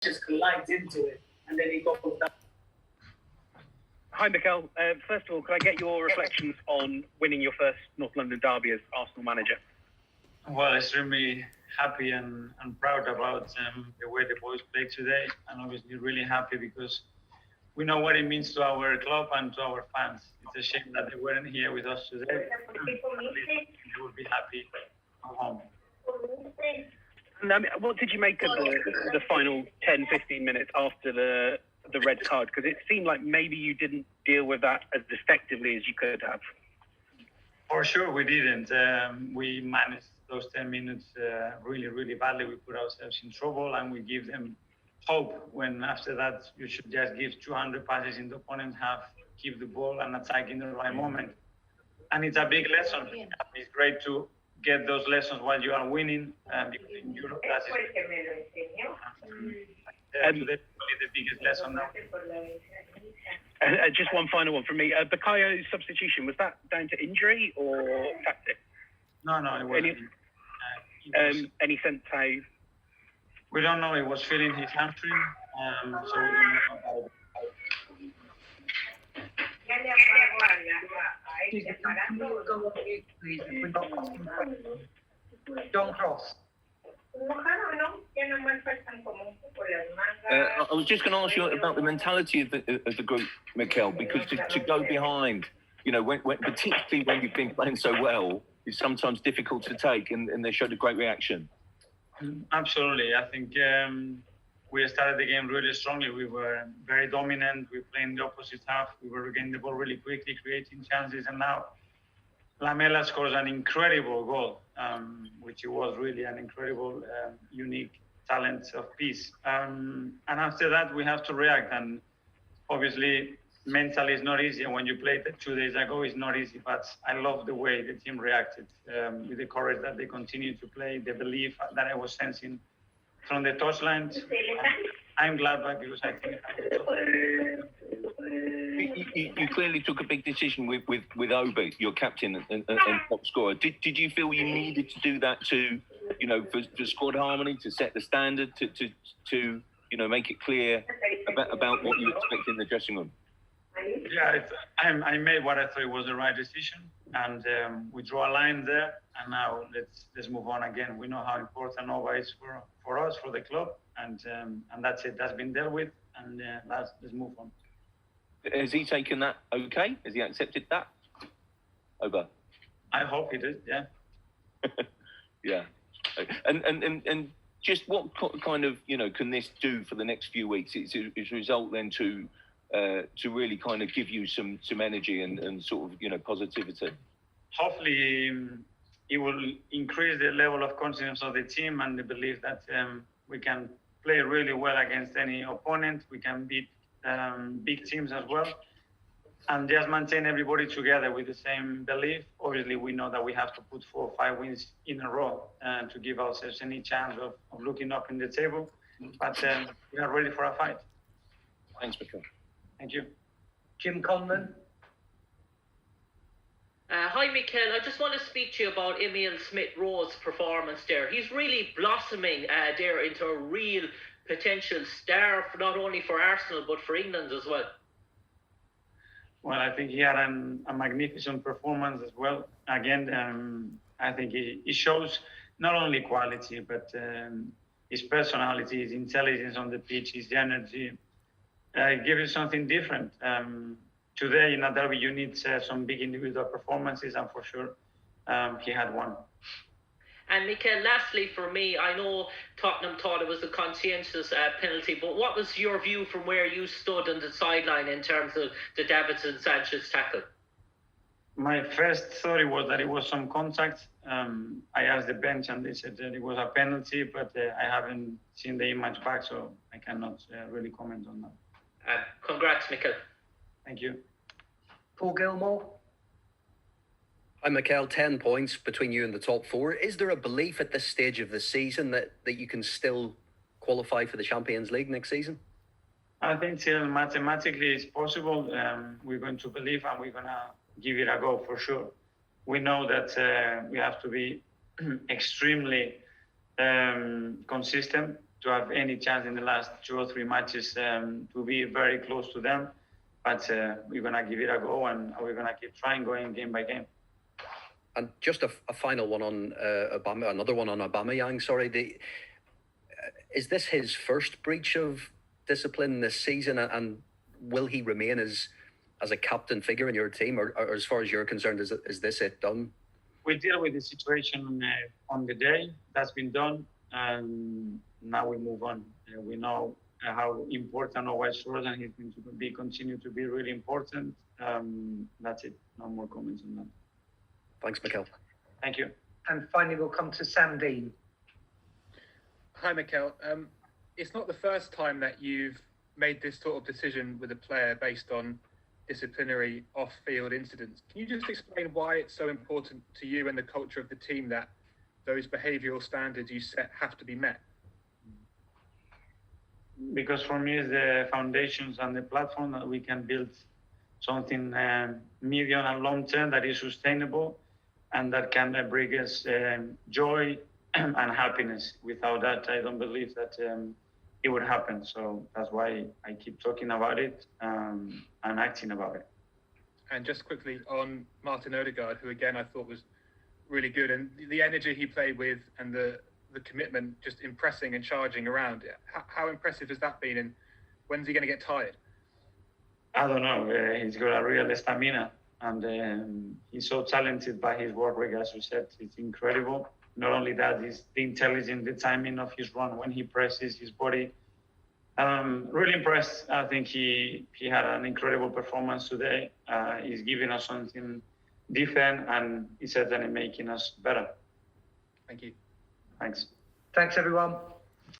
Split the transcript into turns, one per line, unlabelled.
just collides into it, and then he goes down.
Hi, Mikel. First of all, can I get your reflections on winning your first North London derby as Arsenal manager?
Well, extremely happy and proud about the way the boys played today, and obviously really happy because we know what it means to our club and to our fans. It's a shame that they weren't here with us today. They would be happy at home.
And, what did you make of the final 10, 15 minutes after the red card? Because it seemed like maybe you didn't deal with that as effectively as you could have.
For sure, we didn't. We managed those 10 minutes really, really badly. We put ourselves in trouble, and we give them hope when after that you should just give 200 passes in the opponent's half, keep the ball and attack in the right moment. And it's a big lesson. It's great to get those lessons while you are winning. In Europe, that's today, the biggest lesson now.
Just one final one from me. Bakayo's substitution, was that down to injury or tactic?
No, it wasn't.
Any sense how?
We don't know. He was feeling his hamstring, so we don't know about it.
Don't cross.
I was just going to ask you about the mentality of the group, Mikel, because to go behind, when particularly when you've been playing so well, is sometimes difficult to take, and they showed a great reaction.
Absolutely. I think we started the game really strongly. We were very dominant. We played in the opposite half. We were regaining the ball really quickly, creating chances. And now Lamela scores an incredible goal, which was really an incredible, unique talent of peace. And after that, we have to react. And obviously, mentally, it's not easy. And when you played 2 days ago, it's not easy. But I love the way the team reacted, with the courage that they continue to play, the belief that I was sensing from the touchline. I'm glad back because I think
you clearly took a big decision with Obi, your captain and top scorer. Did you feel you needed to do that to, for squad harmony, to set the standard, to make it clear about what you expect in the dressing room?
Yeah, I made what I thought was the right decision, and we draw a line there, and now let's move on again. We know how important Nova is for us, for the club, and that's it. That's been dealt with, and let's move on.
Has he taken that okay? Has he accepted that? Over.
I hope he did, yeah.
Yeah. And just what kind of, can this do for the next few weeks? It's a result then to really kind of give you some energy and sort of, positivity?
Hopefully it will increase the level of confidence of the team and the belief that we can play really well against any opponent. We can beat big teams as well, and just maintain everybody together with the same belief. Obviously, we know that we have to put 4 or 5 wins in a row to give ourselves any chance of looking up in the table, but we are ready for a fight.
Thanks, Mikel.
Thank you.
Jim Conlon.
Hi, Mikel. I just want to speak to you about Emile Smith-Rowe's performance there. He's really blossoming there into a real potential star, not only for Arsenal, but for England as well.
Well, I think he had a magnificent performance as well. Again, I think he shows not only quality, but his personality, his intelligence on the pitch, his energy. It gives you something different. Today in a derby, you need some big individual performances, and for sure, he had one.
And Mikel, lastly for me, I know Tottenham thought it was a conscientious penalty, but what was your view from where you stood on the sideline in terms of the Davinson Sanchez tackle?
My first thought was that it was some contact. I asked the bench and they said that it was a penalty, but I haven't seen the image back, so I cannot really comment on that.
Congrats, Mikel.
Thank you.
Paul Gilmore.
Hi, Mikel. 10 points between you and the top 4. Is there a belief at this stage of the season that you can still qualify for the Champions League next season?
I think still mathematically it's possible. We're going to believe and we're going to give it a go for sure. We know that we have to be extremely consistent have any chance in the last 2 or 3 matches to be very close to them. But we're gonna give it a go, and we're gonna keep trying, going game by game.
And just a final one on another one on Aubameyang. Sorry, is this his first breach of discipline this season, and will he remain as a captain figure in your team, or as far as you're concerned, is this it done?
We deal with the situation on the day. That's been done, and now we move on. We know how important our white shorts, and he's going to continue to be really important. That's it. No more comments on that.
Thanks, Mikel.
Thank you.
And finally, we'll come to Sam Dean.
Hi, Mikel. It's not the first time that you've made this sort of decision with a player based on disciplinary off-field incidents. Can you just explain why it's so important to you and the culture of the team that those behavioural standards you set have to be met?
Because for me, it's the foundations and the platform that we can build something medium and long term that is sustainable and that can bring us joy and happiness. Without that, I don't believe that it would happen. So that's why I keep talking about it and acting about it.
And just quickly on Martin Odegaard, who again I thought was really good, and the energy he played with and the commitment, just impressing and charging around. How impressive has that been, and when's he going to get tired?
I don't know. He's got a real stamina, and he's so talented by his work rate, as you said. It's incredible. Not only that, it's the intelligence, the timing of his run when he presses his body. Really impressed. I think he had an incredible performance today. He's giving us something different, and he's certainly making us better.
Thank you.
Thanks.
Thanks, everyone.